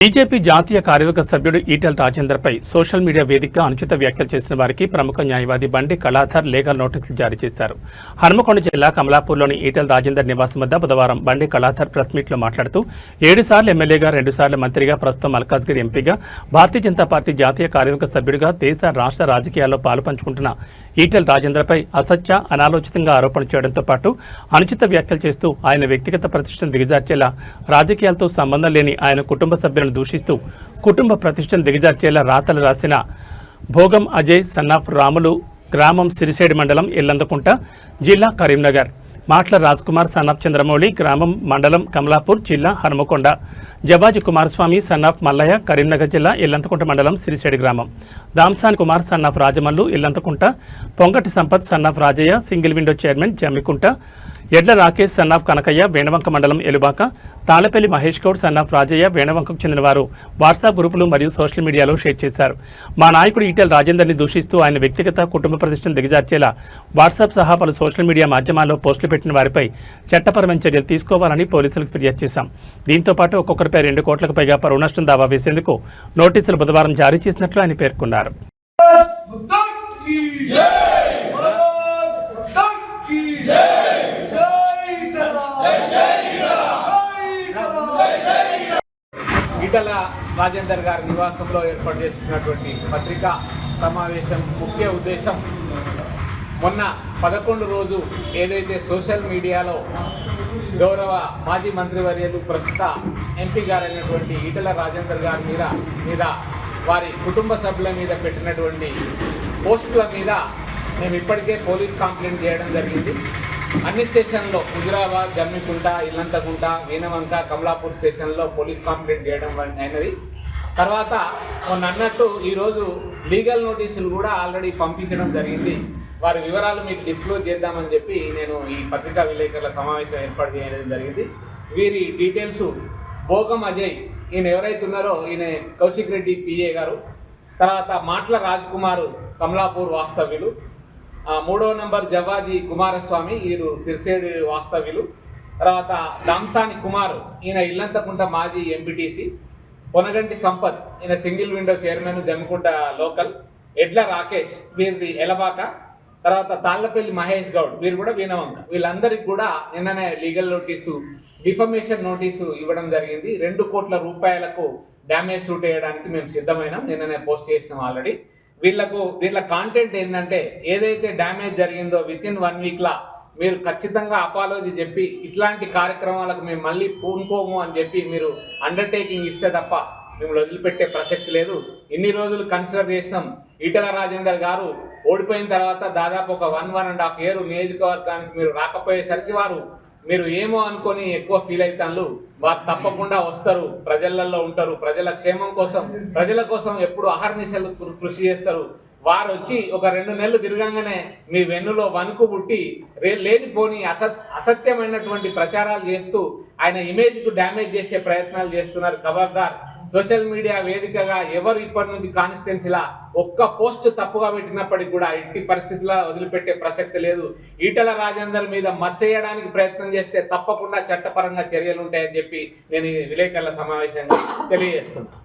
BJP జాతీయ కార్యవర్గ సభ్యుడు ఈటెల రాజేందర్పై సోషల్ మీడియా వేదికగా అనుచిత వ్యాఖ్యలు చేసిన వారికి ప్రముఖ న్యాయవాది బండి కళాధర్ లీగల్ నోటీసులు జారీ చేశారు. హన్మకొండ జిల్లా కమలాపూర్లోని ఈటెల రాజేందర్ నివాసం వద్ద బుధవారం బండి కళాధర్ ప్రెస్ మీట్లో మాట్లాడుతూ 7 సార్లు ఎమ్మెల్యేగా 2 సార్లు మంత్రిగా ప్రస్తుతం మల్కాజ్గిరి ఎంపీగా భారతీయ జనతా పార్టీ జాతీయ కార్యవర్గ సభ్యుడిగా దేశ రాష్ట్ర రాజకీయాల్లో పాలుపంచుకుంటున్న ఈటెల రాజేందర్పై అసత్య అనాలోచితంగా ఆరోపణ చేయడంతో పాటు అనుచిత వ్యాఖ్యలు చేస్తూ ఆయన వ్యక్తిగత ప్రతిష్టను దిగజార్చేలా రాజకీయాలతో సంబంధం లేని ఆయన కుటుంబ సభ్యులను దూషిస్తూ కుటుంబ ప్రతిష్టను దిగజార్చేలా రాతలు రాసిన భోగం అజయ్ సన్నాఫ్ రాములు గ్రామం సిరిసేడి మండలం ఇల్లందకుంట జిల్లా కరీంనగర్, మాట్ల రాజ్కుమార్ సన్నాఫ్ చంద్రమౌళి గ్రామం మండలం కమలాపూర్ జిల్లా హనుమకొండ, జవాజి కుమారస్వామి సన్నాఫ్ మల్లయ్య కరీంనగర్ జిల్లా ఇల్లంతకుంట మండలం సిరిసేడి గ్రామం, Damsani Kumar son of Rajamallu Illanthakunta, Pongati Sampath son of Rajaiah single window chairman Jammikunta, Edla Rakesh son of Kanakaiah Venavanka మండలం ఎలుబాక, తాళపల్లి మహేష్ గౌడ్ సన్నాఫ్ రాజయ్య వేణవంకకు చెందిన వారు వాట్సాప్ గ్రూపులు మరియు సోషల్ మీడియాలో షేర్ చేశారు. మా నాయకుడు ఈటెల రాజేందర్ని దూషిస్తూ ఆయన వ్యక్తిగత కుటుంబ ప్రతిష్టను దిగజార్చేలా వాట్సాప్ సహా పలు సోషల్ మీడియా మాధ్యమాల్లో పోస్టులు పెట్టిన వారిపై చట్టపరమైన చర్యలు తీసుకోవాలని పోలీసులకు ఫిర్యాదు చేశాం. దీంతో పాటు ఒక్కొక్కరిపై 2 కోట్లకు పైగా పరువు నష్టం దావా వేసేందుకు నోటీసులు బుధవారం జారీ చేసినట్లు ఆయన పేర్కొన్నారు. ఈటెల రాజేందర్ గారి నివాసంలో ఏర్పాటు చేసుకున్నటువంటి పత్రికా సమావేశం ముఖ్య ఉద్దేశం, మొన్న 11 రోజు ఏదైతే సోషల్ మీడియాలో గౌరవ మాజీ మంత్రివర్యులు ప్రస్తుత ఎంపీ గారైనటువంటి ఈటెల రాజేందర్ గారి మీద వారి కుటుంబ సభ్యుల మీద పెట్టినటువంటి పోస్టుల మీద మేము ఇప్పటికే పోలీస్ కంప్లైంట్ చేయడం జరిగింది. అన్ని స్టేషన్లో హుజురాబాద్, జమ్మికుంట, ఇల్లంతకుంట, వీణవంక, కమలాపూర్ స్టేషన్లో పోలీస్ కంప్లైంట్ చేయడం అయినది. తర్వాత మొన్న అన్నట్టు ఈరోజు లీగల్ నోటీసులు కూడా ఆల్రెడీ పంపించడం జరిగింది. వారి వివరాలు మీకు డిస్క్లోజ్ చేద్దామని చెప్పి నేను ఈ పత్రికా విలేకరుల సమావేశం ఏర్పాటు చేయడం జరిగింది. వీరి డీటెయిల్స్ భోగం అజయ్, ఈయన ఎవరైతే ఉన్నారో ఈయన కౌశిక్ రెడ్డి పిఏ గారు, తర్వాత మాట్ల రాజ్కుమార్ కమలాపూర్ వాస్తవ్యులు, 3వ నంబర్ జవాజీ కుమారస్వామి వీరు సిరిసేడి వాస్తవ్యులు, తర్వాత దాంసాని కుమార్ ఈయన ఇల్లంతకుంట మాజీ ఎంపీటీసీ, పొనగంటి సంపత్ ఈయన single window chairman Jammikunta local, ఎడ్ల రాకేష్ వీరిది ఎలబాక, తర్వాత తాళ్లపల్లి మహేష్ గౌడ్ వీరు కూడా వీణవంక. వీళ్ళందరికీ కూడా నిన్ననే లీగల్ నోటీసు, డిఫమేషన్ నోటీసు ఇవ్వడం జరిగింది. 2 కోట్ల రూపాయలకు డ్యామేజ్ సూట్ వేయడానికి మేము సిద్ధమైనాం. నిన్ననే పోస్ట్ చేసినాం ఆల్రెడీ. దీంట్లో కాంటెంట్ ఏంటంటే, ఏదైతే డ్యామేజ్ జరిగిందో వితిన్ 1 వీక్లా మీరు ఖచ్చితంగా అపాలజీ చెప్పి ఇట్లాంటి కార్యక్రమాలకు మేము మళ్ళీ పూనుకోము అని చెప్పి మీరు అండర్టేకింగ్ ఇస్తే తప్ప మిమ్మల్ని వదిలిపెట్టే ప్రసక్తి లేదు. ఇన్ని రోజులు కన్సిడర్ చేసినాం. ఈటెల రాజేందర్ గారు ఓడిపోయిన తర్వాత దాదాపు ఒక 1.5 year నియోజకవర్గానికి మీరు రాకపోయేసరికి మీరు ఏమో అనుకొని ఎక్కువ ఫీల్ అవుతాను. వారు తప్పకుండా వస్తారు, ప్రజలలో ఉంటారు, ప్రజల క్షేమం కోసం, ప్రజల కోసం ఎప్పుడు అహర్నిశలు కృషి చేస్తారు. వారు వచ్చి ఒక 2 నెలలు తిరగంగానే మీ వెన్నులో వణుకు పుట్టి లేనిపోని అసత్యమైనటువంటి ప్రచారాలు చేస్తూ ఆయన ఇమేజ్కు డ్యామేజ్ చేసే ప్రయత్నాలు చేస్తున్నారు. ఖబర్దార్, సోషల్ మీడియా వేదికగా ఎవరు ఇప్పటి నుంచి కాన్స్టిట్యున్సీలా ఒక్క పోస్ట్ తప్పుగా పెట్టినప్పటికీ కూడా ఎట్టి పరిస్థితుల్లో వదిలిపెట్టే ప్రసక్తి లేదు. ఈటెల రాజేందర్ మీద మచ్చయ్యడానికి ప్రయత్నం చేస్తే తప్పకుండా చట్టపరంగా చర్యలు ఉంటాయని చెప్పి నేను ఈ విలేకరుల సమావేశంగా తెలియజేస్తున్నాను.